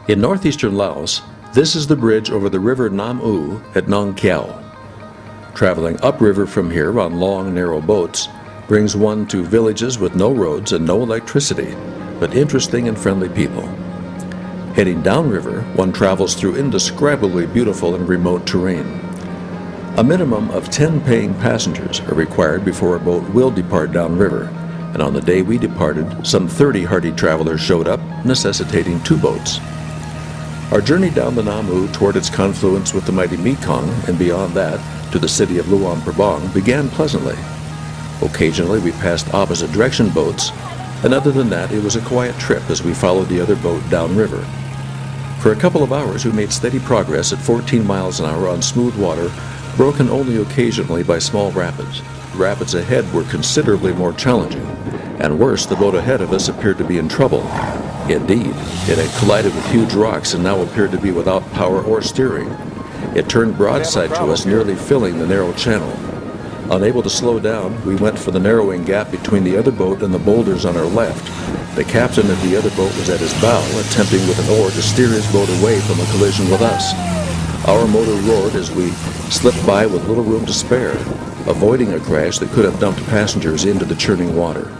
In northeastern Laos, this is the bridge over the river Nam U at Nong Kiao. Traveling upriver from here on long, narrow boats brings one to villages with no roads and no electricity, but interesting and friendly people. Heading downriver, one travels through indescribably beautiful and remote terrain. A minimum of 10 paying passengers are required before a boat will depart downriver, and on the day we departed, some 30 hardy travelers showed up, necessitating 2 boats. Our journey down the Nam U toward its confluence with the mighty Mekong, and beyond that, to the city of Luang Prabang, began pleasantly. Occasionally we passed opposite direction boats, and other than that it was a quiet trip as we followed the other boat downriver. For a couple of hours we made steady progress at 14 miles an hour on smooth water, broken only occasionally by small rapids. Rapids ahead were considerably more challenging, and worse, the boat ahead of us appeared to be in trouble. Indeed, it had collided with huge rocks and now appeared to be without power or steering. It turned broadside to us, nearly filling the narrow channel. Unable to slow down, we went for the narrowing gap between the other boat and the boulders on our left. The captain of the other boat was at his bow, attempting with an oar to steer his boat away from a collision with us. Our motor roared as we slipped by with little room to spare, avoiding a crash that could have dumped passengers into the churning water.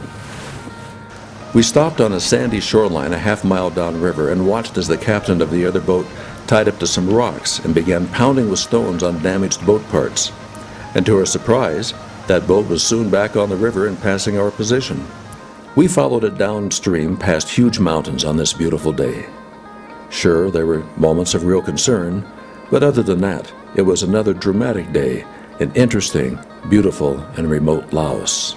We stopped on a sandy shoreline a half-mile downriver and watched as the captain of the other boat tied up to some rocks and began pounding with stones on damaged boat parts. And to our surprise, that boat was soon back on the river and passing our position. We followed it downstream past huge mountains on this beautiful day. Sure, there were moments of real concern, but other than that, it was another dramatic day in interesting, beautiful, and remote Laos.